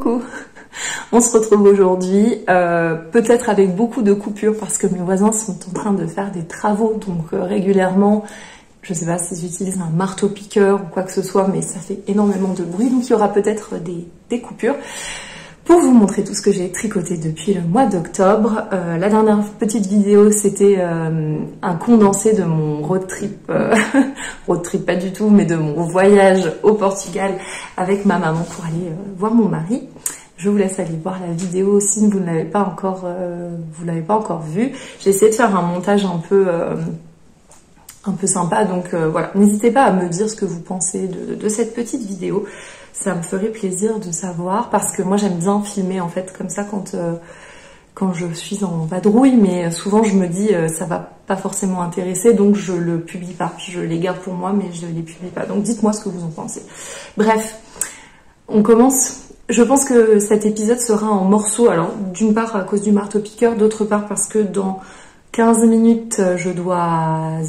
Coucou. On se retrouve aujourd'hui, peut-être avec beaucoup de coupures parce que mes voisins sont en train de faire des travaux, donc régulièrement, je sais pas s'ils utilisent un marteau-piqueur ou quoi que ce soit, mais ça fait énormément de bruit, donc il y aura peut-être des coupures. Pour vous montrer tout ce que j'ai tricoté depuis le mois d'octobre, la dernière petite vidéo c'était un condensé de mon road trip, road trip pas du tout, mais de mon voyage au Portugal avec ma maman pour aller voir mon mari. Je vous laisse aller voir la vidéo si vous ne l'avez pas encore, vue. J'ai essayé de faire un montage un peu sympa, donc voilà. N'hésitez pas à me dire ce que vous pensez de cette petite vidéo. Ça me ferait plaisir de savoir parce que moi j'aime bien filmer en fait comme ça quand je suis en vadrouille, mais souvent je me dis ça va pas forcément intéresser, donc je le publie pas. Je les garde pour moi, mais je les publie pas. Donc dites-moi ce que vous en pensez. Bref, on commence. Je pense que cet épisode sera en morceaux. Alors d'une part à cause du marteau-piqueur, d'autre part parce que dans 15 minutes, je dois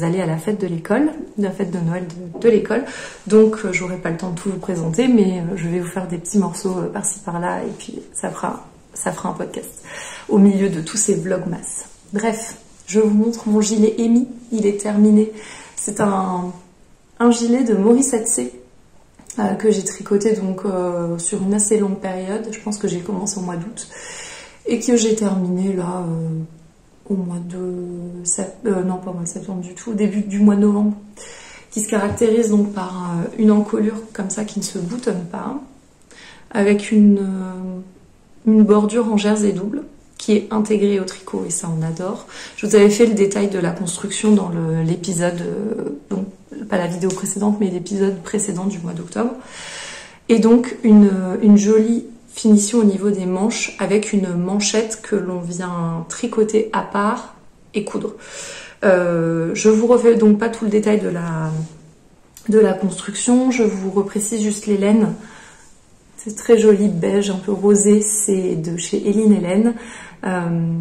aller à la fête de l'école, la fête de Noël de l'école. Donc, j'aurai pas le temps de tout vous présenter, mais je vais vous faire des petits morceaux par-ci par-là et puis ça fera un podcast au milieu de tous ces vlogmas. Bref, je vous montre mon gilet Amy. Il est terminé. C'est un gilet de Maurice Hatzé que j'ai tricoté donc sur une assez longue période. Je pense que j'ai commencé au mois d'août et que j'ai terminé là. Au mois de septembre, non pas au mois de septembre du tout, au début du mois de novembre, qui se caractérise donc par une encolure comme ça qui ne se boutonne pas, avec une bordure en jersey double qui est intégrée au tricot et ça on adore. Je vous avais fait le détail de la construction dans l'épisode, donc pas la vidéo précédente mais l'épisode précédent du mois d'octobre. Et donc une jolie finition au niveau des manches avec une manchette que l'on vient tricoter à part et coudre. Je vous refais donc pas tout le détail de la construction, je vous reprécise juste les laines. C'est très joli beige, un peu rosé, c'est de chez Eline Hélène.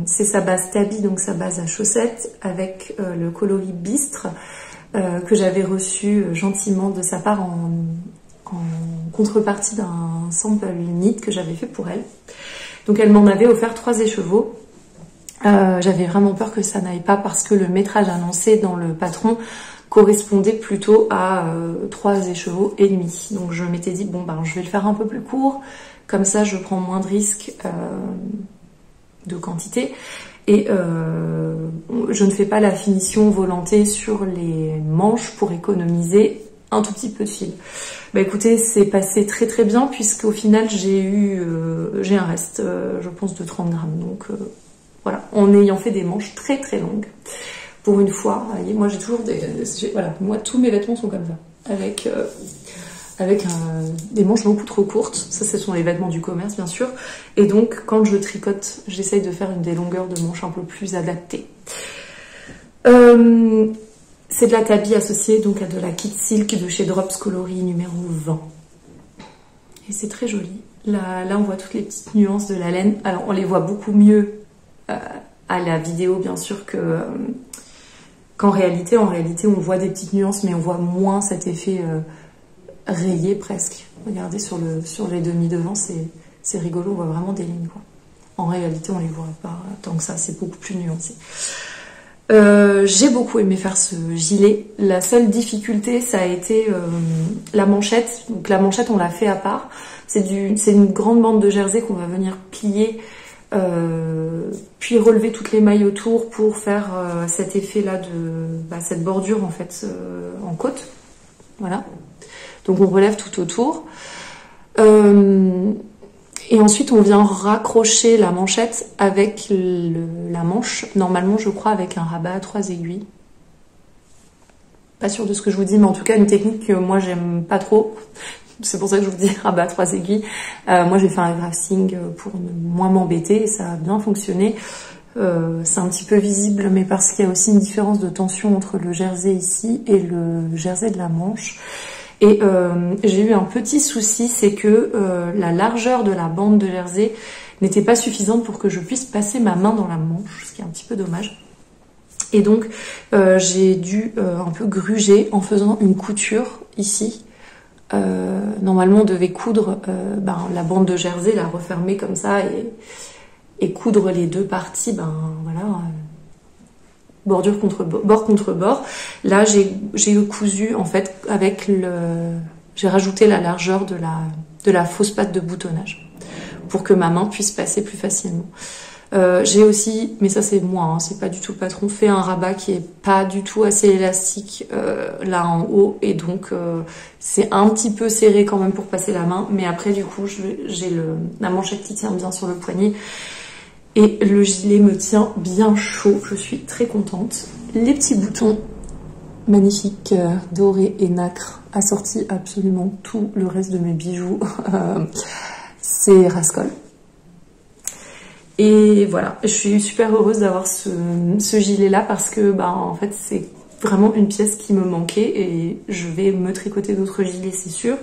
C'est sa base tabi, donc sa base à chaussettes, avec le coloris bistre que j'avais reçu gentiment de sa part en contrepartie d'un sample knit que j'avais fait pour elle. Donc elle m'en avait offert 3 écheveaux. J'avais vraiment peur que ça n'aille pas parce que le métrage annoncé dans le patron correspondait plutôt à 3 écheveaux et demi. Donc je m'étais dit bon ben je vais le faire un peu plus court, comme ça je prends moins de risques de quantité et je ne fais pas la finition volantée sur les manches pour économiser un tout petit peu de fil. Bah écoutez, c'est passé très très bien puisqu'au final j'ai un reste, je pense de 30 grammes. Donc voilà, en ayant fait des manches très très longues. Pour une fois, voyez, moi j'ai toujours voilà, moi tous mes vêtements sont comme ça, avec des manches beaucoup trop courtes. Ça, ce sont les vêtements du commerce bien sûr. Et donc quand je tricote, j'essaye de faire des longueurs de manches un peu plus adaptées. C'est de la tabi associée donc à de la Kit Silk de chez Drops Coloris numéro 20. Et c'est très joli. Là, on voit toutes les petites nuances de la laine. Alors, on les voit beaucoup mieux à la vidéo, bien sûr, qu'en réalité. En réalité, on voit des petites nuances, mais on voit moins cet effet rayé presque. Regardez sur les demi devant, c'est rigolo. On voit vraiment des lignes, quoi. En réalité, on les voit pas tant que ça. C'est beaucoup plus nuancé. J'ai beaucoup aimé faire ce gilet. La seule difficulté, ça a été la manchette. Donc la manchette, on l'a fait à part. C'est une grande bande de jersey qu'on va venir plier, puis relever toutes les mailles autour pour faire cet effet-là cette bordure en fait en côte. Voilà. Donc on relève tout autour. Et ensuite, on vient raccrocher la manchette avec la manche, normalement, je crois, avec un rabat à 3 aiguilles. Pas sûre de ce que je vous dis, mais en tout cas, une technique que moi, j'aime pas trop. C'est pour ça que je vous dis rabat à 3 aiguilles. Moi, j'ai fait un grafting pour ne moins m'embêter et ça a bien fonctionné. C'est un petit peu visible, mais parce qu'il y a aussi une différence de tension entre le jersey ici et le jersey de la manche. Et j'ai eu un petit souci, c'est que la largeur de la bande de jersey n'était pas suffisante pour que je puisse passer ma main dans la manche, ce qui est un petit peu dommage. Et donc j'ai dû un peu gruger en faisant une couture ici Normalement on devait coudre la bande de jersey, la refermer comme ça et coudre les deux parties, voilà, bordure contre bord contre bord. Là j'ai cousu en fait avec j'ai rajouté la largeur de la fausse patte de boutonnage pour que ma main puisse passer plus facilement. J'ai aussi, mais ça c'est moi, hein, c'est pas du tout le patron, fait un rabat qui est pas du tout assez élastique là en haut, et donc c'est un petit peu serré quand même pour passer la main, mais après du coup j'ai la manchette qui tient bien sur le poignet et le gilet me tient bien chaud, je suis très contente. Les petits boutons magnifiques, dorés et nacre, assortis absolument tout le reste de mes bijoux, c'est Rascol. Et voilà, je suis super heureuse d'avoir ce gilet là parce que en fait c'est vraiment une pièce qui me manquait et je vais me tricoter d'autres gilets, c'est sûr,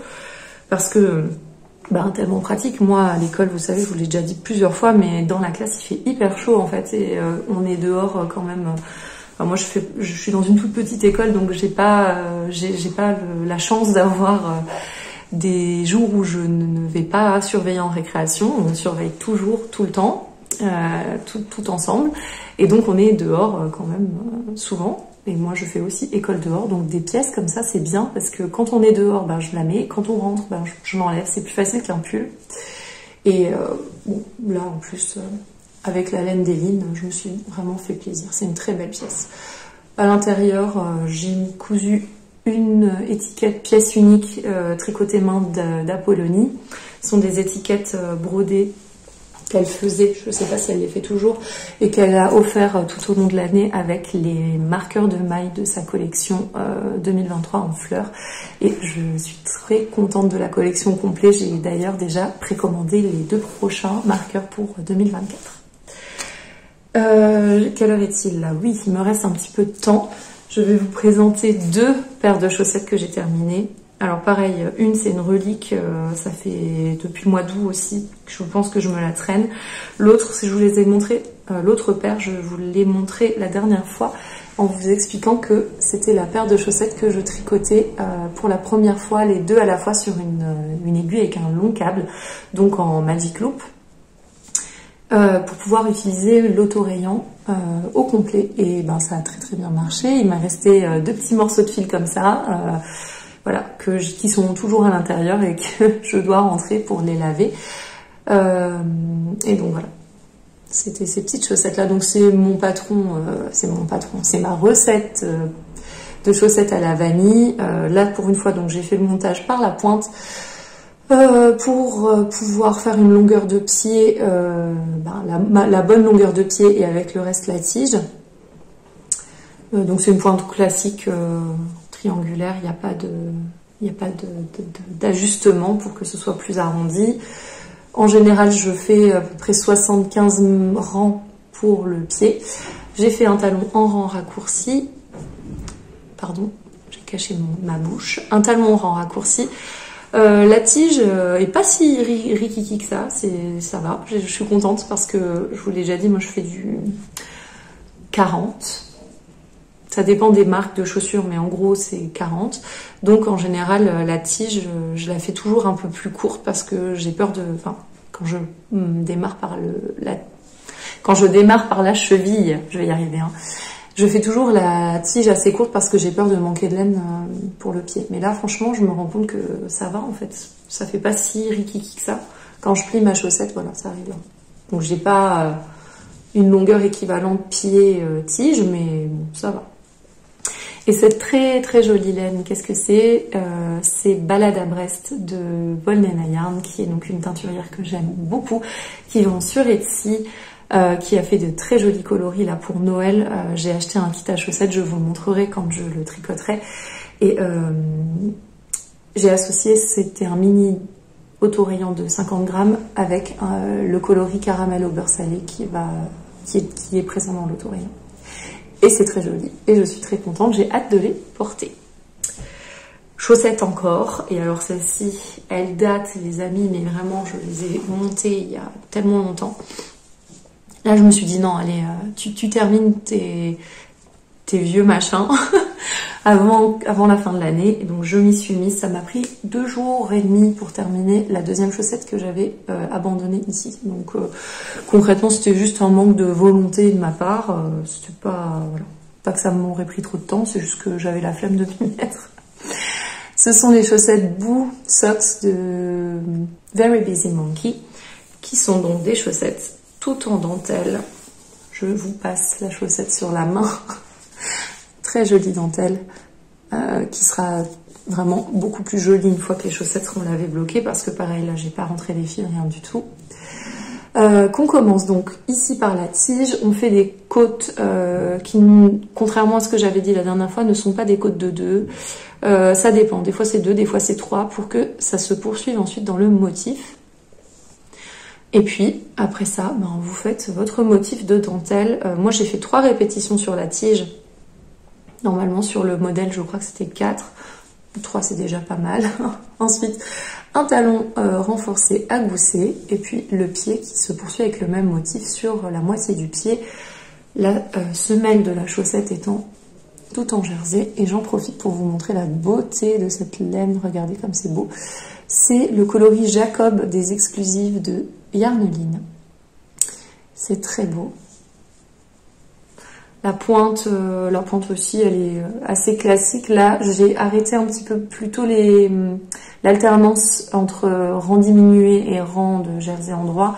parce que tellement pratique. Moi à l'école, vous savez, je vous l'ai déjà dit plusieurs fois, mais dans la classe il fait hyper chaud en fait et on est dehors quand même. Moi je suis dans une toute petite école, donc j'ai pas la chance d'avoir des jours où je ne vais pas surveiller en récréation. On surveille toujours, tout le temps. Tout ensemble, et donc on est dehors quand même souvent, et moi je fais aussi école dehors, donc des pièces comme ça c'est bien parce que quand on est dehors je la mets, quand on rentre je m'enlève, c'est plus facile qu'un pull. Et là en plus avec la laine d'Eline, je me suis vraiment fait plaisir, c'est une très belle pièce. À l'intérieur j'ai cousu une étiquette pièce unique tricotée main d'Apollonie. Ce sont des étiquettes brodées qu'elle faisait, je ne sais pas si elle les fait toujours, et qu'elle a offert tout au long de l'année avec les marqueurs de maille de sa collection 2023 en fleurs. Et je suis très contente de la collection complète. J'ai d'ailleurs déjà précommandé les 2 prochains marqueurs pour 2024. Quelle heure est-il là? Oui, il me reste un petit peu de temps. Je vais vous présenter 2 paires de chaussettes que j'ai terminées. Alors pareil, une c'est une relique, ça fait depuis le mois d'août aussi, je pense que je me la traîne. L'autre, si je vous les ai montrés, l'autre paire, je vous l'ai montré la dernière fois en vous expliquant que c'était la paire de chaussettes que je tricotais pour la première fois, les 2 à la fois sur une aiguille avec un long câble, donc en Magic Loop, pour pouvoir utiliser l'autorayant au complet. Et ça a très très bien marché. Il m'a resté 2 petits morceaux de fil comme ça. Voilà, qui sont toujours à l'intérieur et que je dois rentrer pour les laver. Et donc voilà, c'était ces petites chaussettes là. Donc c'est mon patron, c'est ma recette de chaussettes à la vanille. Là pour une fois, donc j'ai fait le montage par la pointe pour pouvoir faire une longueur de pied, la bonne longueur de pied, et avec le reste la tige. Donc c'est une pointe classique. Triangulaire, il n'y a pas d'ajustement pour que ce soit plus arrondi. En général, je fais à peu près 75 rangs pour le pied. J'ai fait un talon en rang raccourci. Pardon, j'ai caché ma bouche. Un talon en rang raccourci. La tige est pas si rikiki que ça. Ça va. Je suis contente parce que, je vous l'ai déjà dit, moi je fais du 40. Ça dépend des marques de chaussures, mais en gros c'est 40. Donc en général la tige, je la fais toujours un peu plus courte parce que j'ai peur de... Enfin, quand je démarre par la cheville, je vais y arriver, hein, je fais toujours la tige assez courte parce que j'ai peur de manquer de laine pour le pied. Mais là franchement je me rends compte que ça va en fait. Ça fait pas si rikiki que ça. Quand je plie ma chaussette, voilà, ça arrive là. Donc j'ai pas une longueur équivalente pied-tige, mais bon, ça va. Et cette très très jolie laine, qu'est-ce que c'est? C'est Balade à Brest de Volnena Yarn, qui est donc une teinturière que j'aime beaucoup, qui vend sur Etsy, qui a fait de très jolis coloris là pour Noël. J'ai acheté un kit à chaussettes, je vous le montrerai quand je le tricoterai. Et j'ai associé, c'était un mini autorayant de 50 grammes avec le coloris caramel au beurre salé qui est présent dans l'autorayant. Et c'est très joli, et je suis très contente, j'ai hâte de les porter. Chaussettes encore, et alors celle-ci, elle date les amis, mais vraiment je les ai montées il y a tellement longtemps. Là je me suis dit non, allez, tu termines tes vieux machins. avant la fin de l'année. Et donc je m'y suis mise. Ça m'a pris 2 jours et demi pour terminer la deuxième chaussette que j'avais abandonnée ici. Donc concrètement, c'était juste un manque de volonté de ma part. C'était pas, voilà, pas que ça m'aurait pris trop de temps, c'est juste que j'avais la flemme de m'y mettre. Ce sont les chaussettes Boo Socks de Very Busy Monkey, qui sont donc des chaussettes tout en dentelle. Je vous passe la chaussette sur la main. Très jolie dentelle, qui sera vraiment beaucoup plus jolie une fois que les chaussettes seront lavées bloquées, parce que pareil, là, j'ai pas rentré les fils, rien du tout. Qu'on commence donc ici par la tige. On fait des côtes qui, contrairement à ce que j'avais dit la dernière fois, ne sont pas des côtes de 2. Ça dépend, des fois c'est 2, des fois c'est 3, pour que ça se poursuive ensuite dans le motif. Et puis, après ça, ben, vous faites votre motif de dentelle. Moi, j'ai fait 3 répétitions sur la tige. Normalement, sur le modèle, je crois que c'était 4. 3, c'est déjà pas mal. Ensuite, un talon renforcé à gousset. Et puis, le pied qui se poursuit avec le même motif sur la moitié du pied. La semelle de la chaussette étant tout en jersey. Et j'en profite pour vous montrer la beauté de cette laine. Regardez comme c'est beau. C'est le coloris Jacob des exclusives de Yarneline. C'est très beau. La pointe aussi, elle est assez classique. Là, j'ai arrêté un petit peu plutôt l'alternance entre rang diminué et rang de jersey endroit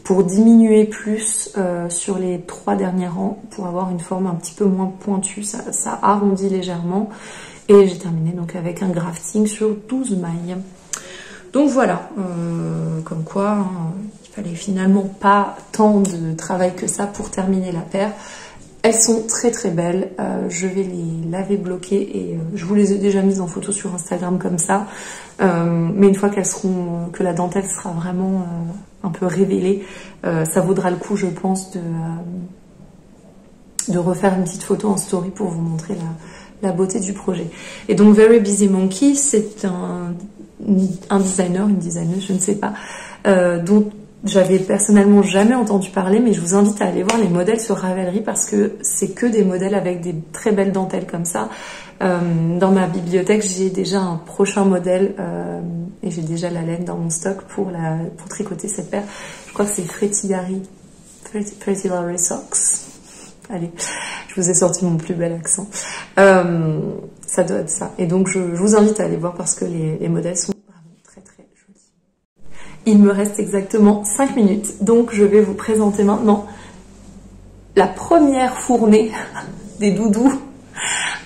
pour diminuer plus sur les 3 derniers rangs pour avoir une forme un petit peu moins pointue. Ça arrondit légèrement. Et j'ai terminé donc avec un grafting sur 12 mailles. Donc voilà, comme quoi, hein, il fallait finalement pas tant de travail que ça pour terminer la paire. Elles sont très très belles, je vais les laver bloquer et je vous les ai déjà mises en photo sur Instagram comme ça. Mais une fois que la dentelle sera vraiment un peu révélée, ça vaudra le coup, je pense, de refaire une petite photo en story pour vous montrer la beauté du projet. Et donc Very Busy Monkey, c'est un designer, une designeuse, je ne sais pas, dont j'avais personnellement jamais entendu parler, mais je vous invite à aller voir les modèles sur Ravelry parce que c'est que des modèles avec des très belles dentelles comme ça. Dans ma bibliothèque, j'ai déjà un prochain modèle et j'ai déjà la laine dans mon stock pour tricoter cette paire. Je crois que c'est Pretty Larry Socks. Allez, je vous ai sorti mon plus bel accent. Ça doit être ça. Et donc, je vous invite à aller voir parce que les modèles sont vraiment très très jolis. Il me reste exactement 5 minutes. Donc, je vais vous présenter maintenant la première fournée des doudous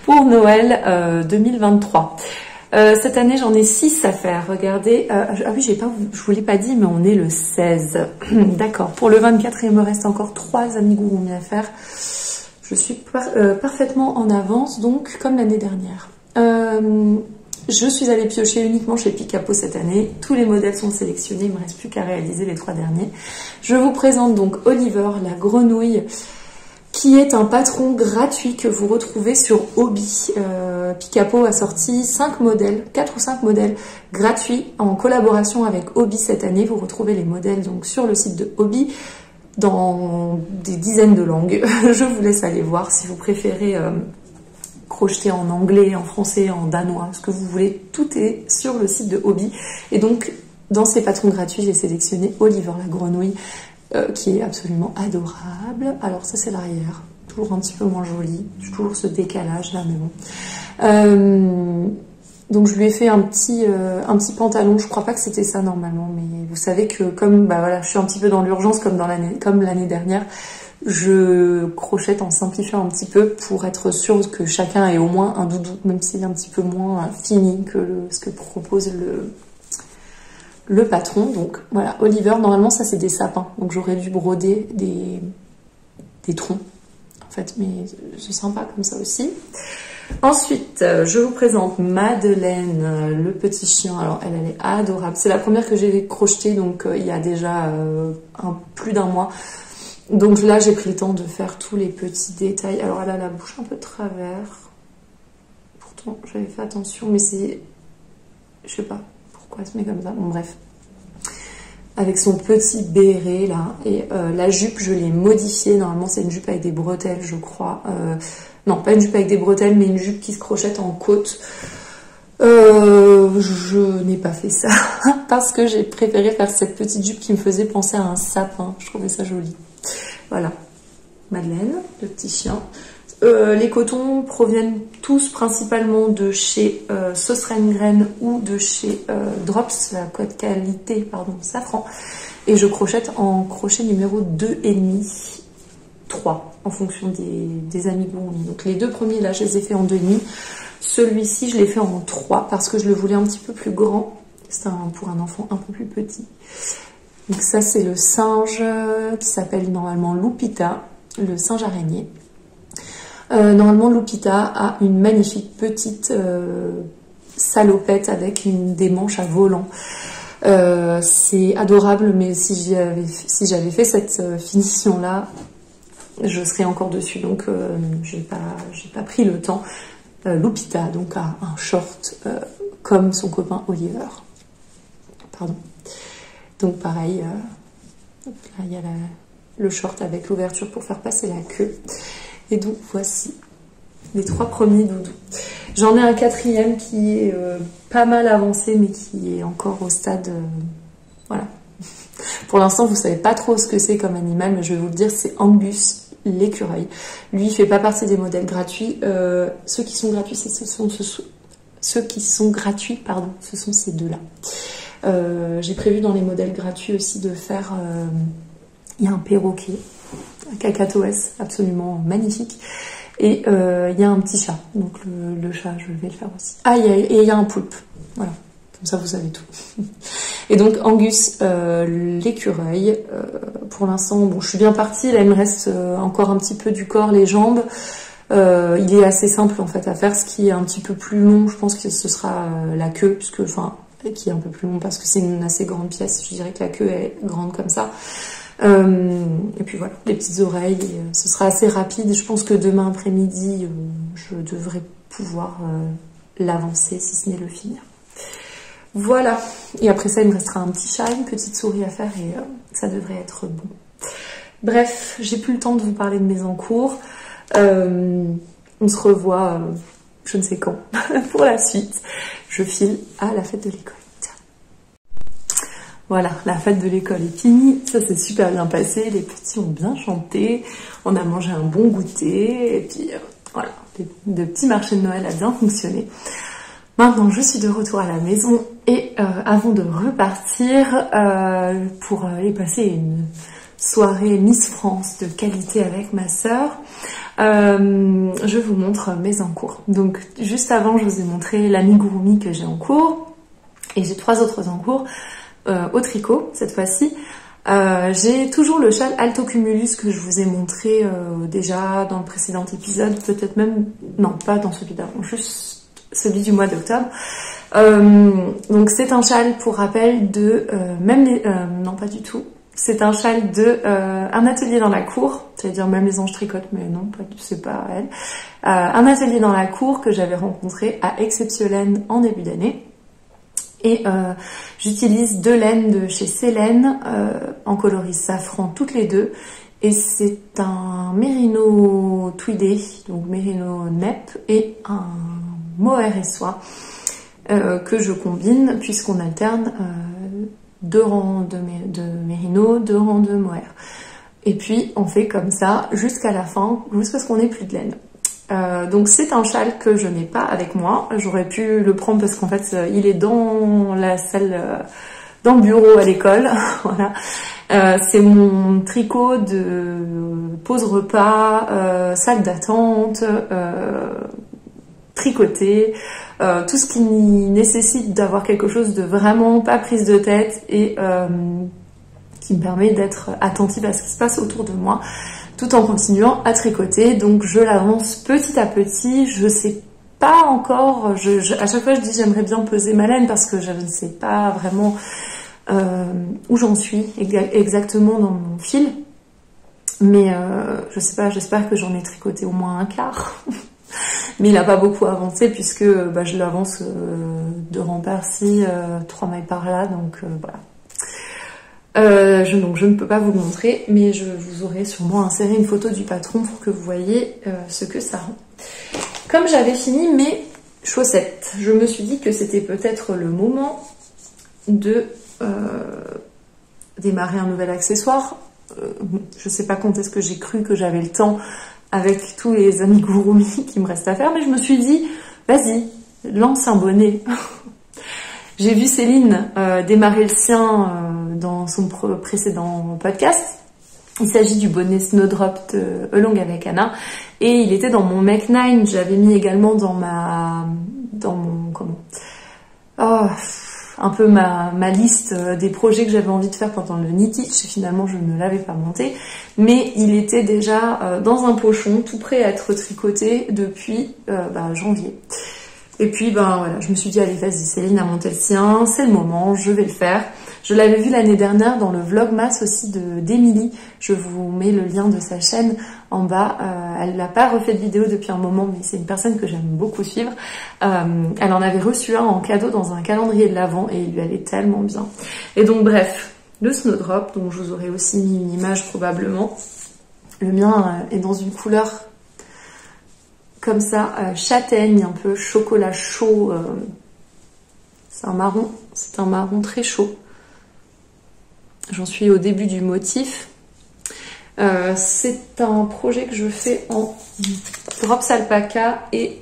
pour Noël 2023. Cette année, j'en ai 6 à faire. Regardez. Ah oui, je vous l'ai pas dit, mais on est le 16. D'accord. Pour le 24, il me reste encore 3 amigurumi à faire. Je suis parfaitement en avance, donc comme l'année dernière. Je suis allée piocher uniquement chez Picapo cette année. Tous les modèles sont sélectionnés. Il ne me reste plus qu'à réaliser les 3 derniers. Je vous présente donc Oliver, la grenouille, qui est un patron gratuit que vous retrouvez sur Hobby. Picapo a sorti 4 ou 5 modèles gratuits en collaboration avec Hobby cette année. Vous retrouvez les modèles donc sur le site de Hobby dans des dizaines de langues. Je vous laisse aller voir si vous préférez crocheter en anglais, en français, en danois, ce que vous voulez. Tout est sur le site de Hobby. Et donc, dans ces patrons gratuits, j'ai sélectionné Oliver la grenouille, qui est absolument adorable. Alors ça, c'est l'arrière. Toujours un petit peu moins joli. Toujours ce décalage là, mais bon. Donc je lui ai fait un petit pantalon. Je crois pas que c'était ça normalement, mais vous savez que comme voilà, je suis un petit peu dans l'urgence comme l'année dernière, je crochette en simplifiant un petit peu pour être sûre que chacun ait au moins un doudou, même s'il est un petit peu moins fini que ce que propose le patron. Donc voilà, Oliver, normalement ça c'est des sapins, donc j'aurais dû broder des troncs en fait, mais c'est sympa comme ça aussi. Ensuite, je vous présente Madeleine, le petit chien. Alors, elle est adorable. C'est la première que j'ai crochetée, donc il y a déjà plus d'1 mois. Donc là, j'ai pris le temps de faire tous les petits détails. Alors, elle a la bouche un peu de travers. Pourtant, j'avais fait attention, mais c'est... Je sais pas pourquoi elle se met comme ça. Bon, bref. Avec son petit béret, là. Et la jupe, je l'ai modifiée. Normalement, c'est une jupe avec des bretelles, je crois. non pas une jupe avec des bretelles, mais une jupe qui se crochette en côte. Je n'ai pas fait ça parce que j'ai préféré faire cette petite jupe qui me faisait penser à un sapin. Je trouvais ça joli. Voilà, Madeleine, le petit chien. Les cotons proviennent tous principalement de chez Sauce Reine Graine ou de chez Drops, la code qualité, pardon, Safran. Et je crochette en crochet numéro 2,5, 3, en fonction des amigurumis. Donc les deux premiers, là, je les ai fait en 2,5. Celui-ci, je l'ai fait en 3 parce que je le voulais un petit peu plus grand. C'est pour un enfant un peu plus petit. Donc ça, c'est le singe qui s'appelle normalement Lupita, le singe araignée. Normalement, Lupita a une magnifique petite salopette avec des manches à volant. C'est adorable, mais si j'avais fait cette finition-là, je serais encore dessus. Donc, j'ai pas pris le temps. Lupita, donc, a un short comme son copain Oliver. Pardon. Donc, pareil, là, il y a le short avec l'ouverture pour faire passer la queue. Et donc, voici les 3 premiers doudous. J'en ai un 4e qui est pas mal avancé, mais qui est encore au stade... voilà. Pour l'instant, vous savez pas trop ce que c'est comme animal, mais je vais vous le dire, c'est Angus, l'écureuil. Lui, il fait pas partie des modèles gratuits. Ceux qui sont gratuits, ceux qui sont gratuits, pardon, ce sont ces deux-là. J'ai prévu dans les modèles gratuits aussi de faire... il y a un perroquet, un cacatoès absolument magnifique. Et il y a un petit chat. Donc le chat, je vais le faire aussi. Ah, et il y a un poulpe. Voilà. Comme ça, vous savez tout. Et donc, Angus, l'écureuil. Pour l'instant, bon, je suis bien partie. Là, il me reste encore un petit peu du corps, les jambes. Il est assez simple, en fait, à faire. Ce qui est un petit peu plus long, je pense que ce sera la queue. Puisque, enfin, qui est un peu plus long parce que c'est une assez grande pièce. Je dirais que la queue est grande comme ça. Et puis voilà, les petites oreilles, et, ce sera assez rapide. Je pense que demain après-midi, je devrais pouvoir l'avancer, si ce n'est le finir. Voilà, et après ça, il me restera un petit chat, une petite souris à faire, et ça devrait être bon. Bref, j'ai plus le temps de vous parler de mes encours. On se revoit, je ne sais quand, pour la suite. Je file à la fête de l'école. Voilà, la fête de l'école est finie, ça s'est super bien passé, les petits ont bien chanté, on a mangé un bon goûter, et puis voilà, le petit marché de Noël a bien fonctionné. Maintenant, je suis de retour à la maison, et avant de repartir pour aller passer une soirée Miss France de qualité avec ma sœur, je vous montre mes encours. Donc, juste avant, je vous ai montré l'amigurumi que j'ai en cours, et j'ai 3 autres encours. Au tricot cette fois-ci. J'ai toujours le châle Alto Cumulus que je vous ai montré déjà dans le précédent épisode, peut-être même, non pas dans celui d'avant, juste celui du mois d'octobre. Donc c'est un châle, pour rappel, de non pas du tout, c'est un châle de un atelier dans la cour, c'est-à-dire même les anges tricotent, mais non, c'est pas elle. Un atelier dans la cour que j'avais rencontré à Exceptiolaine en début d'année. Et j'utilise 2 laines de chez Célène en coloris safran, toutes les 2. Et c'est un mérino tweedé, donc mérino nepp, et un mohair et soie que je combine puisqu'on alterne 2 rangs de mérino, 2 rangs de mohair. Et puis on fait comme ça jusqu'à la fin, jusqu'à ce qu'on n'ait plus de laine. Donc c'est un châle que je n'ai pas avec moi. J'aurais pu le prendre parce qu'en fait il est dans la salle, dans le bureau à l'école. Voilà. C'est mon tricot de pause repas, salle d'attente, tricoté, tout ce qui nécessite d'avoir quelque chose de vraiment pas prise de tête et qui me permet d'être attentive à ce qui se passe autour de moi, tout en continuant à tricoter. Donc je l'avance petit à petit. Je sais pas encore, à chaque fois je dis j'aimerais bien peser ma laine parce que je ne sais pas vraiment où j'en suis exactement dans mon fil. Mais je sais pas, j'espère que j'en ai tricoté au moins un quart. Mais il n'a pas beaucoup avancé puisque je l'avance 2 rangs par-ci, 3 mailles par-là, donc voilà. Donc je ne peux pas vous le montrer, mais je vous aurai sûrement inséré une photo du patron pour que vous voyez ce que ça rend. Comme j'avais fini mes chaussettes, je me suis dit que c'était peut-être le moment de démarrer un nouvel accessoire. Je sais pas quand est-ce que j'ai cru que j'avais le temps avec tous les amigurumi qui me restent à faire, mais je me suis dit, vas-y, lance un bonnet. J'ai vu Céline démarrer le sien dans son précédent podcast. Il s'agit du bonnet Snowdrop de Along avec Anna. Et il était dans mon Make 9. J'avais mis également dans mon, un peu ma liste des projets que j'avais envie de faire pendant le Knit Itch. Finalement, je ne l'avais pas monté. Mais il était déjà dans un pochon, tout prêt à être tricoté depuis janvier. Et puis, voilà, je me suis dit, allez, vas-y, Céline a monté le sien, c'est le moment, je vais le faire. Je l'avais vu l'année dernière dans le Vlogmas aussi d'Emilie. Je vous mets le lien de sa chaîne en bas. Elle n'a pas refait de vidéo depuis un moment, mais c'est une personne que j'aime beaucoup suivre. Elle en avait reçu un en cadeau dans un calendrier de l'Avent et il lui allait tellement bien. Et donc, bref, le Snowdrop, dont je vous aurais aussi mis une image probablement. Le mien est dans une couleur comme ça, châtaigne, un peu chocolat chaud. C'est un marron très chaud. J'en suis au début du motif. C'est un projet que je fais en drops alpaca et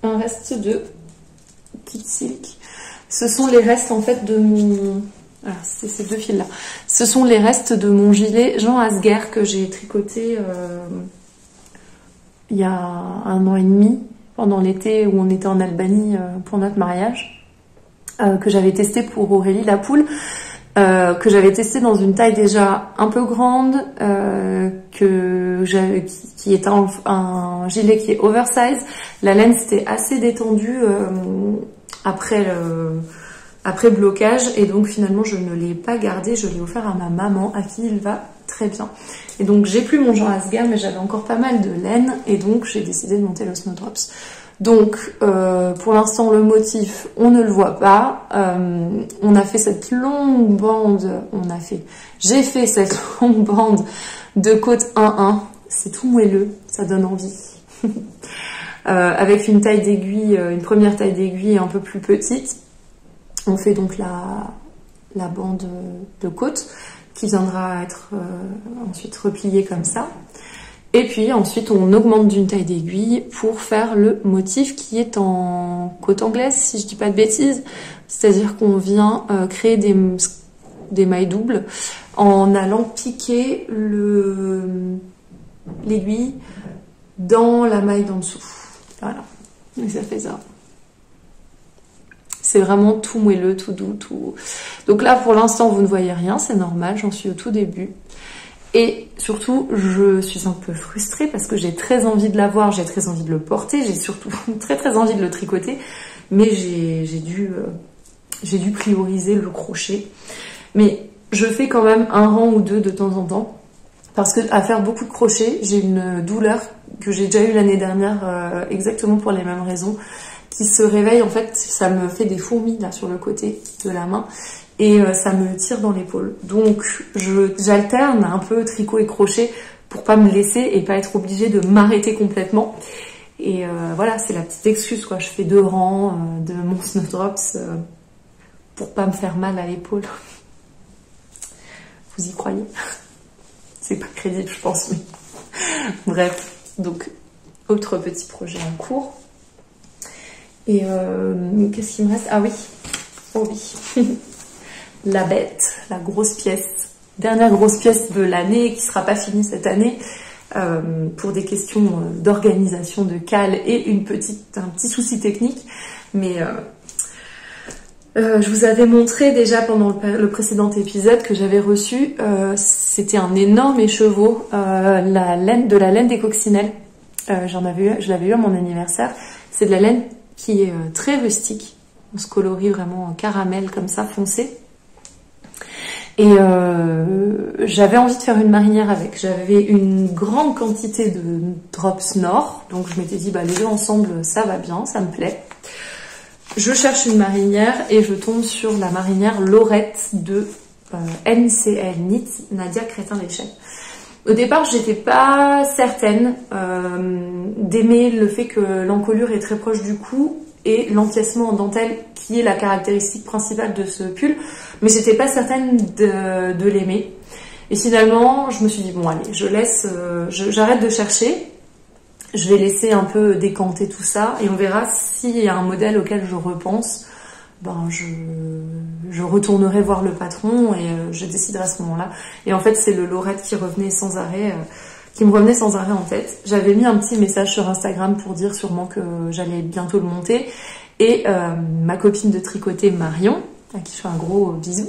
un reste de kit silk. Ce sont les restes en fait de mon... Alors, c'est ces deux fils là. Ce sont les restes de mon gilet Jean Asger que j'ai tricoté il y a 1 an et demi, pendant l'été où on était en Albanie pour notre mariage, que j'avais testé pour Aurélie la poule, que j'avais testé dans une taille déjà un peu grande, qui est un gilet qui est oversize. La laine c'était assez détendue après blocage, et donc finalement je ne l'ai pas gardé, je l'ai offert à ma maman à qui il va très bien. Et donc j'ai plus mon Jean Asger, mais j'avais encore pas mal de laine, et donc j'ai décidé de monter le Snowdrops. Donc pour l'instant le motif on ne le voit pas. On a fait cette longue bande, j'ai fait cette longue bande de côte 1-1, c'est tout moelleux, ça donne envie. Avec une taille d'aiguille, une première taille d'aiguille un peu plus petite. On fait donc la bande de côte qui viendra être ensuite repliée comme ça. Et puis ensuite on augmente d'une taille d'aiguille pour faire le motif qui est en côte anglaise, si je dis pas de bêtises. C'est-à-dire qu'on vient créer des mailles doubles en allant piquer l'aiguille dans la maille d'en dessous. Voilà, et ça fait ça. C'est vraiment tout moelleux, tout doux, tout... Donc là, pour l'instant, vous ne voyez rien, c'est normal, j'en suis au tout début. Et surtout, je suis un peu frustrée parce que j'ai très envie de l'avoir, j'ai très envie de le porter, j'ai surtout très envie de le tricoter, mais j'ai dû prioriser le crochet. Mais je fais quand même un rang ou deux de temps en temps, parce que à faire beaucoup de crochet, j'ai une douleur que j'ai déjà eue l'année dernière, exactement pour les mêmes raisons, qui se réveille, en fait, ça me fait des fourmis là sur le côté de la main et ça me tire dans l'épaule. Donc j'alterne un peu tricot et crochet pour pas me laisser et pas être obligée de m'arrêter complètement. Et voilà, c'est la petite excuse quoi. Je fais 2 rangs de mon Snowdrops pour pas me faire mal à l'épaule. Vous y croyez? C'est pas crédible, je pense, mais bref. Donc autre petit projet en cours. Et qu'est-ce qu'il me reste? Ah oui, oh oui, la bête, la grosse pièce, dernière grosse pièce de l'année qui sera pas finie cette année pour des questions d'organisation de cale et un petit souci technique. Mais je vous avais montré déjà pendant le précédent épisode que j'avais reçu, c'était un énorme écheveau, de la laine des coccinelles. Je l'avais eu à mon anniversaire. C'est de la laine qui est très rustique. On se colorie vraiment en caramel comme ça, foncé. Et j'avais envie de faire une marinière avec. J'avais une grande quantité de drops Nord. Donc je m'étais dit, les deux ensemble, ça va bien, ça me plaît. Je cherche une marinière et je tombe sur la marinière Laurette de NCL Knit, Nadia Crétin-Léchelle. Au départ, j'étais pas certaine d'aimer le fait que l'encolure est très proche du cou et l'enpiècement en dentelle qui est la caractéristique principale de ce pull, mais j'étais pas certaine de l'aimer. Et finalement, je me suis dit bon allez, j'arrête de chercher, je vais laisser un peu décanter tout ça et on verra s'il y a un modèle auquel je repense. Ben je retournerai voir le patron et je déciderai à ce moment-là. Et en fait, c'est le Lorette qui me revenait sans arrêt en tête. J'avais mis un petit message sur Instagram pour dire sûrement que j'allais bientôt le monter. Et ma copine de tricoter Marion, à qui je fais un gros bisou,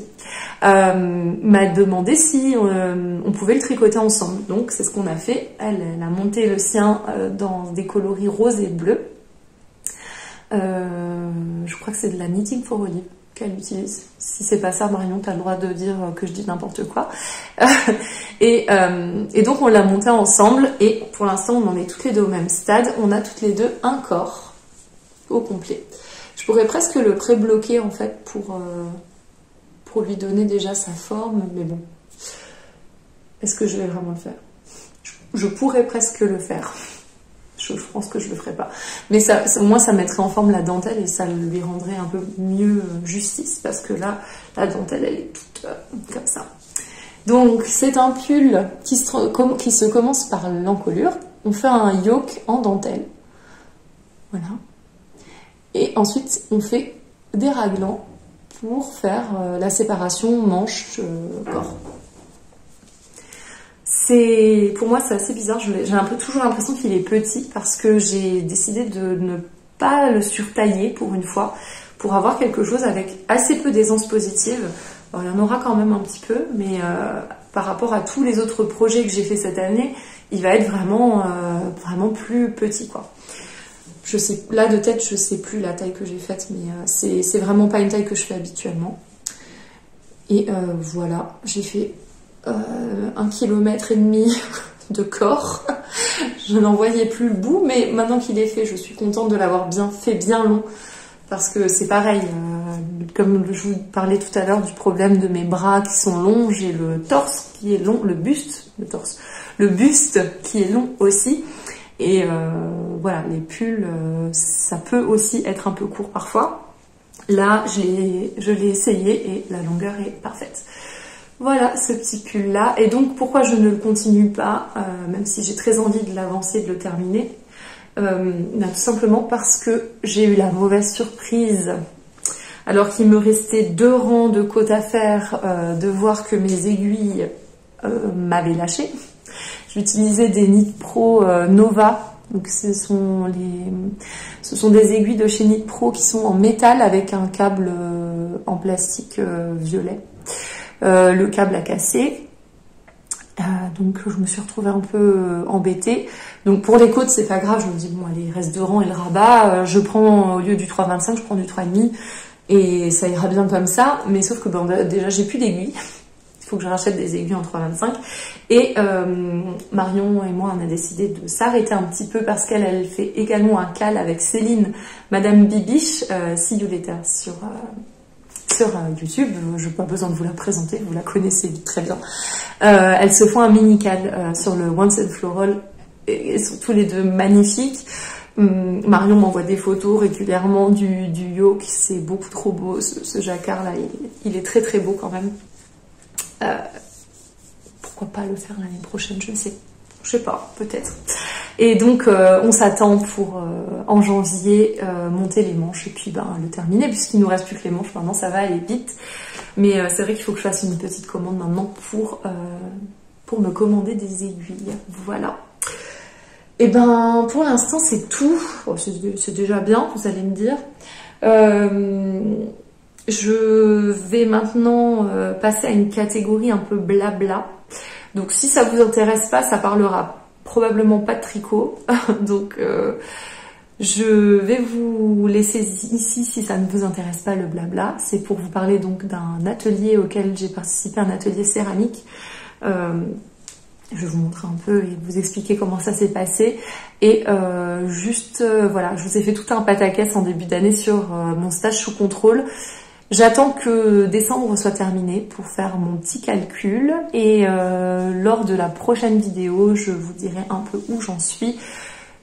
m'a demandé si on pouvait le tricoter ensemble. Donc c'est ce qu'on a fait. Elle a monté le sien dans des coloris roses et bleus. Je crois que c'est de la Knitting for Olive qu'elle utilise. Si c'est pas ça, Marion, t'as le droit de dire que je dis n'importe quoi. et donc on l'a monté ensemble et pour l'instant on en est toutes les deux au même stade. On a toutes les deux un corps au complet. Je pourrais presque le pré-bloquer en fait pour lui donner déjà sa forme, mais bon. Est-ce que je vais vraiment le faire? Je pourrais presque le faire. Je pense que je le ferai pas. Mais ça, au moins, ça mettrait en forme la dentelle et ça lui rendrait un peu mieux justice parce que là, la dentelle, elle est toute comme ça. Donc, c'est un pull qui se commence par l'encolure. On fait un yoke en dentelle. Voilà. Et ensuite, on fait des raglans pour faire la séparation manche-corps. Pour moi, c'est assez bizarre. J'ai toujours l'impression qu'il est petit parce que j'ai décidé de ne pas le surtailler pour une fois, pour avoir quelque chose avec assez peu d'aisance positive. Alors, il y en aura quand même un petit peu, mais par rapport à tous les autres projets que j'ai fait cette année, il va être vraiment plus petit, quoi. Là de tête, je sais plus la taille que j'ai faite, mais c'est vraiment pas une taille que je fais habituellement. Et voilà, j'ai fait 1,5 km de corps. Je n'en voyais plus le bout, mais maintenant qu'il est fait, je suis contente de l'avoir bien long, parce que c'est pareil, comme je vous parlais tout à l'heure du problème de mes bras qui sont longs, j'ai le torse qui est long, le buste qui est long aussi, et voilà, les pulls, ça peut aussi être un peu court parfois. Là, je l'ai essayé et la longueur est parfaite. Voilà ce petit pull là, et donc pourquoi je ne le continue pas, même si j'ai très envie de l'avancer, de le terminer, tout simplement parce que j'ai eu la mauvaise surprise, alors qu'il me restait 2 rangs de côte à faire, de voir que mes aiguilles m'avaient lâché. J'utilisais des Knit Pro Nova, donc ce sont des aiguilles de chez Knit Pro qui sont en métal avec un câble en plastique violet. Le câble a cassé, donc je me suis retrouvée un peu embêtée. Donc pour les côtes, c'est pas grave, je me dis bon allez, il reste 2 rangs et le rabat, je prends au lieu du 3,25, je prends du 3,5 et ça ira bien comme ça. Mais sauf que bon, déjà j'ai plus d'aiguilles, il faut que je rachète des aiguilles en 3,25. Et Marion et moi on a décidé de s'arrêter un petit peu parce qu'elle fait également un cal avec Céline, Madame Bibiche, see you later sur YouTube, je n'ai pas besoin de vous la présenter, vous la connaissez très bien. Elles se font un mini cal sur le Once and Floral et sont tous les deux magnifiques. Marion m'envoie des photos régulièrement du yoke, c'est beaucoup trop beau, ce jacquard là, il est très très beau quand même. Pourquoi pas le faire l'année prochaine, je sais pas, peut-être. Et donc on s'attend pour en janvier monter les manches et puis le terminer, puisqu'il nous reste plus que les manches maintenant, ça va aller vite. Mais c'est vrai qu'il faut que je fasse une petite commande maintenant pour me commander des aiguilles. Voilà. Et pour l'instant c'est tout. Oh, c'est déjà bien, vous allez me dire. Je vais maintenant passer à une catégorie un peu blabla. Donc si ça vous intéresse pas, ça parlera probablement pas de tricot. Donc je vais vous laisser ici si ça ne vous intéresse pas le blabla. C'est pour vous parler donc d'un atelier auquel j'ai participé, un atelier céramique. Je vais vous montrer un peu et vous expliquer comment ça s'est passé. Et voilà, je vous ai fait tout un pataquès en début d'année sur mon stage sous contrôle. J'attends que décembre soit terminé pour faire mon petit calcul et lors de la prochaine vidéo, je vous dirai un peu où j'en suis.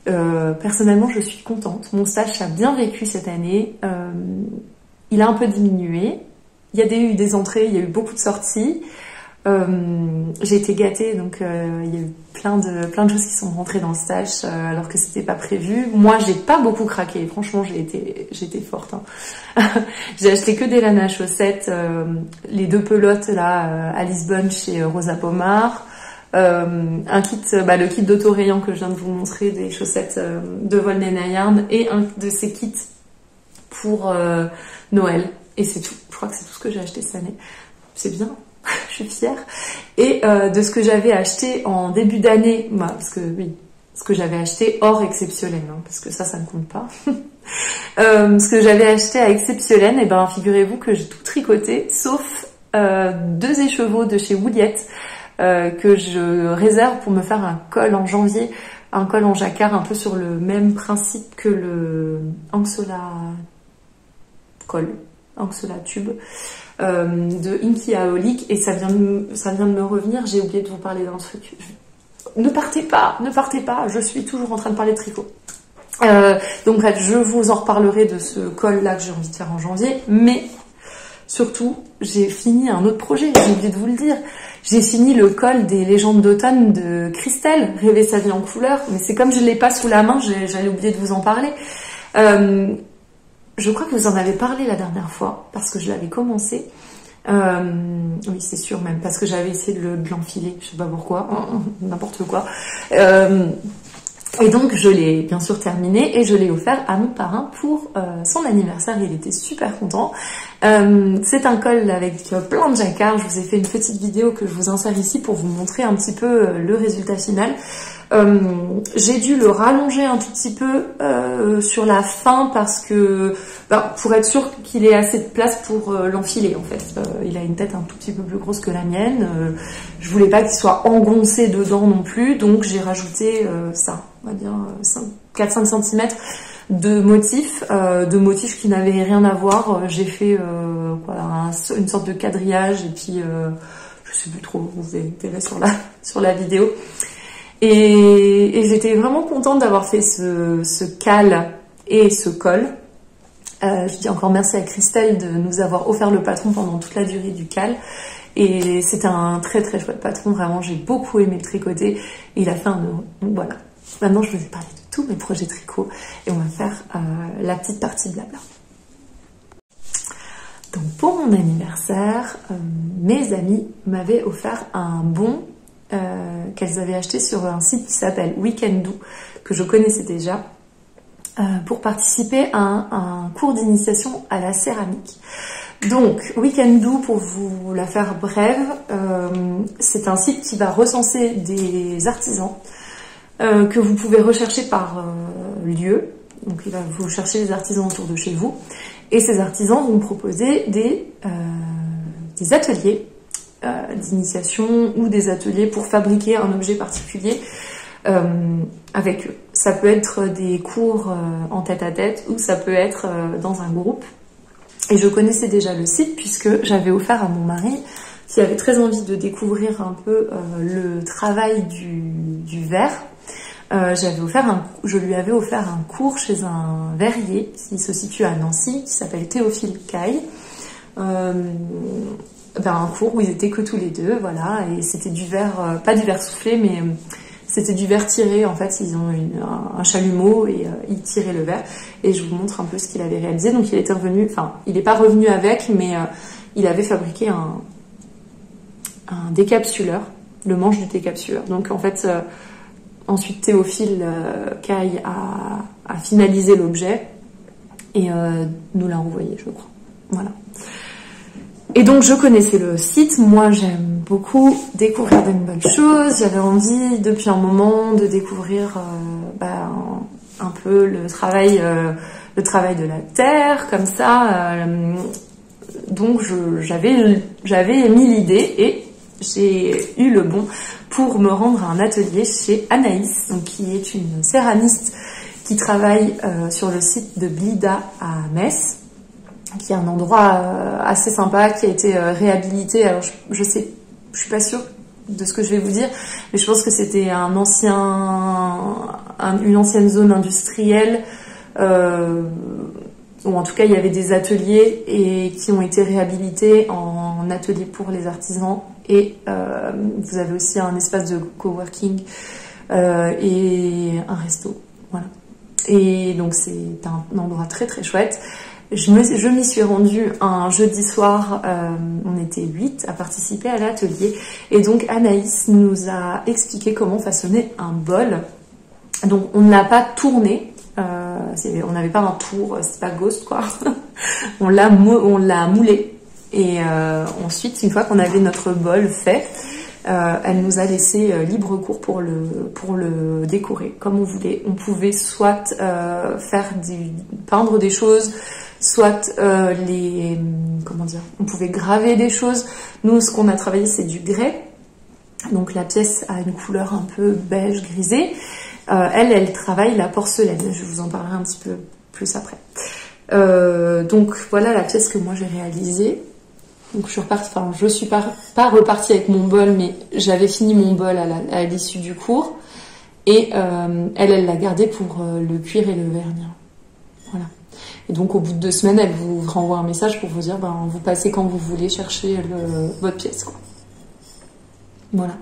Personnellement, je suis contente. Mon stage a bien vécu cette année. Il a un peu diminué. Il y a eu des entrées, il y a eu beaucoup de sorties. J'ai été gâtée, donc il y a eu plein de choses qui sont rentrées dans le stage alors que c'était pas prévu. Moi, j'ai pas beaucoup craqué. Franchement, j'ai été forte. Hein. J'ai acheté que des laines à chaussettes, les 2 pelotes là à Lisbonne chez Rosa Pomar. Un kit, le kit d'autorayant que je viens de vous montrer, des chaussettes de Volney Yarn et un de ces kits pour Noël. Et c'est tout. Je crois que c'est tout ce que j'ai acheté cette année. C'est bien. Je suis fière. Et de ce que j'avais acheté en début d'année, parce que oui, ce que j'avais acheté hors Exceptiolaine, hein, parce que ça ne compte pas. Ce que j'avais acheté à Exceptiolaine, et ben figurez-vous que j'ai tout tricoté, sauf 2 écheveaux de chez Wouliette que je réserve pour me faire un col en janvier, un col en jacquard un peu sur le même principe que le Anxola col, Anxola tube. De Inky Aolik, et ça vient de me revenir, j'ai oublié de vous parler d'un truc. Ne partez pas, je suis toujours en train de parler de tricot. Donc bref, je vous en reparlerai de ce col là que j'ai envie de faire en janvier, mais surtout, j'ai fini un autre projet, j'ai oublié de vous le dire. J'ai fini le col des légendes d'automne de Christelle, Rêver sa vie en couleur, mais c'est comme je l'ai pas sous la main, j'allais oublier de vous en parler. Je crois que vous en avez parlé la dernière fois, parce que je l'avais commencé. Oui, c'est sûr même, parce que j'avais essayé de l'enfiler, je sais pas pourquoi, n'importe quoi. Et donc, je l'ai bien sûr terminé et je l'ai offert à mon parrain pour son anniversaire. Il était super content. C'est un col avec plein de jacquard. Je vous ai fait une petite vidéo que je vous insère ici pour vous montrer un petit peu le résultat final. J'ai dû le rallonger un tout petit peu sur la fin parce que pour être sûr qu'il ait assez de place pour l'enfiler en fait. Il a une tête un tout petit peu plus grosse que la mienne. Je voulais pas qu'il soit engoncé dedans non plus, donc j'ai rajouté ça, on va dire 4-5 cm de motifs qui n'avaient rien à voir. J'ai fait une sorte de quadrillage et puis je sais plus trop, vous verrez sur la vidéo. Et j'étais vraiment contente d'avoir fait ce cal et ce col. Je dis encore merci à Christelle de nous avoir offert le patron pendant toute la durée du cal. Et c'était un très très chouette patron, vraiment j'ai beaucoup aimé le tricoter. Et il a fait un heureux. Donc voilà, maintenant je vous ai parlé de tous mes projets tricot et on va faire la petite partie blabla. Donc pour mon anniversaire, mes amis m'avaient offert un bon qu'elles avaient acheté sur un site qui s'appelle Weekendoo, que je connaissais déjà, pour participer à un cours d'initiation à la céramique. Donc Weekendoo, pour vous la faire brève, c'est un site qui va recenser des artisans que vous pouvez rechercher par lieu. Donc il va vous chercher les artisans autour de chez vous, et ces artisans vont proposer des ateliers d'initiation ou des ateliers pour fabriquer un objet particulier avec eux. Ça peut être des cours en tête-à-tête ou ça peut être dans un groupe. Et je connaissais déjà le site puisque j'avais offert à mon mari, qui avait très envie de découvrir un peu le travail du verre. Je lui avais offert un cours chez un verrier qui se situe à Nancy, qui s'appelle Théophile Caille. Un cours où ils étaient que tous les deux, voilà, et c'était du verre, pas du verre soufflé, mais c'était du verre tiré. En fait, ils ont un chalumeau et ils tiraient le verre. Et je vous montre un peu ce qu'il avait réalisé. Donc il était revenu, enfin, il n'est pas revenu avec, mais il avait fabriqué un décapsuleur, le manche du décapsuleur. Donc en fait, ensuite Théophile Caille a finalisé l'objet et nous l'a envoyé, je crois. Voilà. Et donc je connaissais le site, moi j'aime beaucoup découvrir de bonnes choses, j'avais envie depuis un moment de découvrir un peu le travail de la terre, comme ça, donc j'avais émis l'idée et j'ai eu le bon pour me rendre à un atelier chez Anaïs, donc, qui est une céramiste qui travaille sur le site de Blida à Metz. qui est un endroit assez sympa, qui a été réhabilité. Alors je suis pas sûre de ce que je vais vous dire, mais je pense que c'était une ancienne zone industrielle, ou en tout cas il y avait des ateliers et qui ont été réhabilités en ateliers pour les artisans, et vous avez aussi un espace de coworking et un resto, voilà. Et donc c'est un endroit très très chouette. Je m'y suis rendue un jeudi soir, on était 8 à participer à l'atelier, et donc Anaïs nous a expliqué comment façonner un bol. Donc on ne l'a pas tourné, on n'avait pas un tour, c'était pas Ghost quoi, on l'a moulé, et ensuite une fois qu'on avait notre bol fait, elle nous a laissé libre cours pour le décorer comme on voulait. On pouvait soit peindre des choses, soit on pouvait graver des choses. Nous, ce qu'on a travaillé, c'est du grès. Donc la pièce a une couleur un peu beige grisée. Elle travaille la porcelaine. Je vous en parlerai un petit peu plus après. Donc voilà la pièce que moi j'ai réalisée. Donc je suis pas repartie avec mon bol, mais j'avais fini mon bol à l'issue du cours. Et elle l'a gardé pour le cuir et le vernis. Voilà. Et donc au bout de 2 semaines, elle vous renvoie un message pour vous dire vous passez quand vous voulez chercher votre pièce, quoi. Voilà.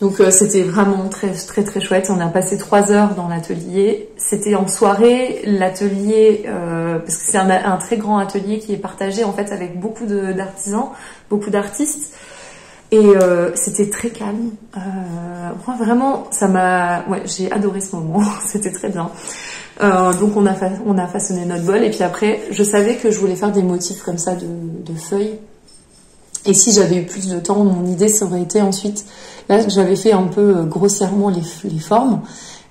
Donc c'était vraiment très très très chouette. On a passé 3 heures dans l'atelier. C'était en soirée, l'atelier, parce que c'est un très grand atelier qui est partagé en fait avec beaucoup d'artisans, beaucoup d'artistes. Et c'était très calme. Moi vraiment, j'ai adoré ce moment. C'était très bien. Donc on a façonné notre bol, et puis après je savais que je voulais faire des motifs comme ça de feuilles, et si j'avais eu plus de temps, mon idée ça aurait été ensuite, là j'avais fait un peu grossièrement les formes,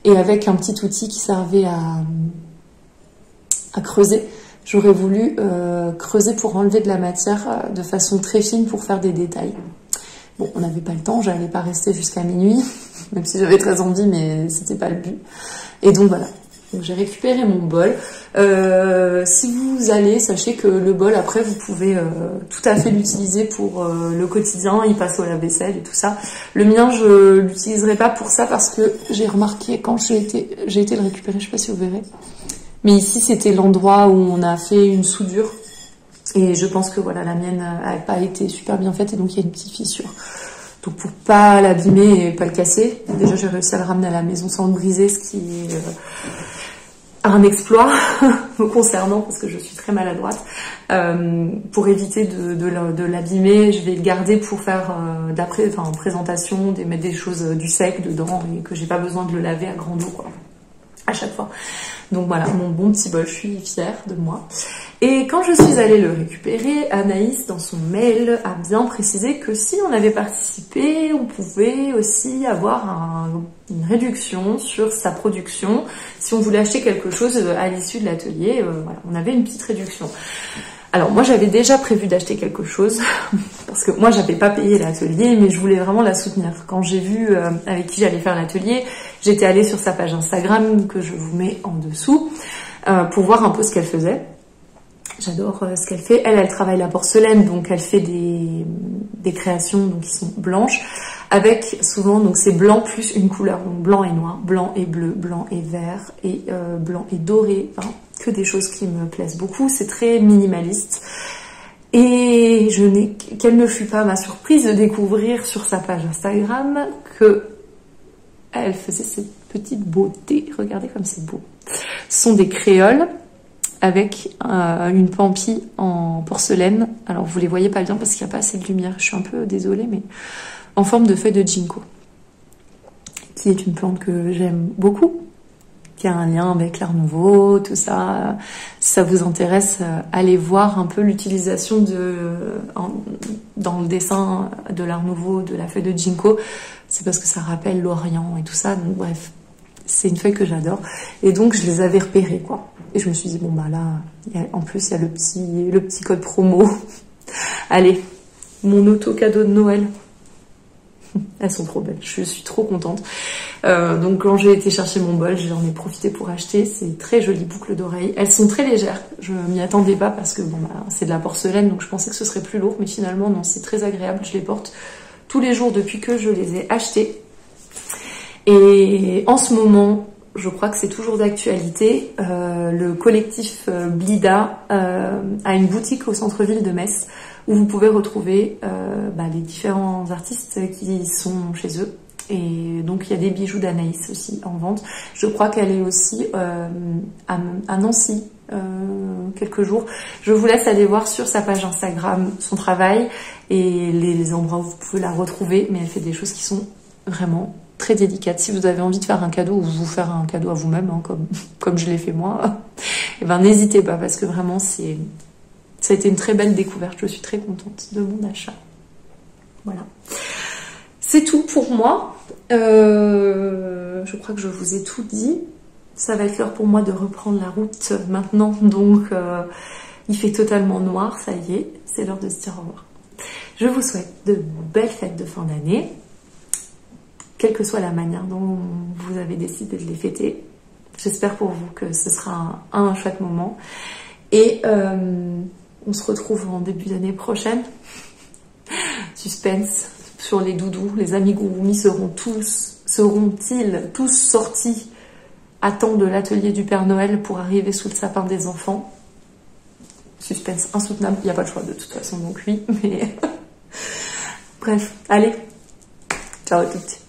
et avec un petit outil qui servait à creuser, j'aurais voulu creuser pour enlever de la matière de façon très fine pour faire des détails. Bon, on n'avait pas le temps, j'allais pas rester jusqu'à minuit, même si j'avais très envie, mais c'était pas le but. Et donc voilà. Donc j'ai récupéré mon bol. Si vous allez, sachez que le bol, après, vous pouvez tout à fait l'utiliser pour le quotidien. Il passe au lave-vaisselle et tout ça. Le mien, je l'utiliserai pas pour ça parce que j'ai remarqué quand j'ai été le récupérer, je sais pas si vous verrez. Mais ici, c'était l'endroit où on a fait une soudure. Et je pense que voilà, la mienne n'a pas été super bien faite, et donc il y a une petite fissure. Donc pour pas l'abîmer et pas le casser, déjà j'ai réussi à le ramener à la maison sans le briser, ce qui est un exploit me concernant parce que je suis très maladroite. Pour éviter de l'abîmer, je vais le garder pour faire en présentation, mettre des choses du sec dedans et que j'ai pas besoin de le laver à grande eau, quoi, à chaque fois. Donc voilà, mon bon petit bol, je suis fière de moi. Et quand je suis allée le récupérer, Anaïs, dans son mail, a bien précisé que si on avait participé, on pouvait aussi avoir une réduction sur sa production. Si on voulait acheter quelque chose à l'issue de l'atelier, voilà, on avait une petite réduction. Alors moi j'avais déjà prévu d'acheter quelque chose, parce que moi j'avais pas payé l'atelier, mais je voulais vraiment la soutenir. Quand j'ai vu avec qui j'allais faire l'atelier, j'étais allée sur sa page Instagram, que je vous mets en dessous, pour voir un peu ce qu'elle faisait. J'adore ce qu'elle fait. Elle travaille la porcelaine, donc elle fait des créations donc qui sont blanches, avec souvent donc c'est blanc plus une couleur, donc blanc et noir, blanc et bleu, blanc et vert, et blanc et doré, enfin, que des choses qui me plaisent beaucoup. C'est très minimaliste. Et quelle ne fut pas ma surprise de découvrir sur sa page Instagram que elle faisait cette petite beauté. Regardez comme c'est beau. Ce sont des créoles avec une pampille en porcelaine. Alors vous les voyez pas bien parce qu'il n'y a pas assez de lumière, je suis un peu désolée, mais en forme de feuille de ginkgo, qui est une plante que j'aime beaucoup, qui a un lien avec l'Art Nouveau, tout ça. Si ça vous intéresse, allez voir un peu l'utilisation dans le dessin de l'Art Nouveau de la feuille de ginkgo. C'est parce que ça rappelle l'Orient et tout ça, donc bref. C'est une feuille que j'adore. Et donc, je les avais repérées, quoi. Et je me suis dit, bon, bah là, en plus, il y a le petit code promo. Allez, mon auto-cadeau de Noël. Elles sont trop belles, je suis trop contente. Donc quand j'ai été chercher mon bol, j'en ai profité pour acheter ces très jolies boucles d'oreilles. Elles sont très légères, je m'y attendais pas parce que bon, bah, c'est de la porcelaine, donc je pensais que ce serait plus lourd, mais finalement non, c'est très agréable, je les porte tous les jours depuis que je les ai achetées. Et en ce moment, je crois que c'est toujours d'actualité, le collectif Blida a une boutique au centre-ville de Metz où vous pouvez retrouver les différents artistes qui sont chez eux. Et donc il y a des bijoux d'Anaïs aussi en vente. Je crois qu'elle est aussi à Nancy quelques jours. Je vous laisse aller voir sur sa page Instagram son travail et les endroits où vous pouvez la retrouver. Mais elle fait des choses qui sont vraiment très délicates. Si vous avez envie de faire un cadeau ou vous faire un cadeau à vous-même, hein, comme je l'ai fait moi, et ben n'hésitez pas parce que vraiment ça a été une très belle découverte. Je suis très contente de mon achat. Voilà. C'est tout pour moi. Je crois que je vous ai tout dit. Ça va être l'heure pour moi de reprendre la route maintenant. Donc, il fait totalement noir. Ça y est, c'est l'heure de se dire au revoir. Je vous souhaite de belles fêtes de fin d'année. Quelle que soit la manière dont vous avez décidé de les fêter. J'espère pour vous que ce sera un chouette moment. Et on se retrouve en début d'année prochaine. Suspense sur les doudous. Les amigurumi seront-ils tous sortis à temps de l'atelier du Père Noël pour arriver sous le sapin des enfants? Suspense insoutenable. Il n'y a pas de choix de toute façon, donc oui. Mais bref, allez. Ciao à toutes.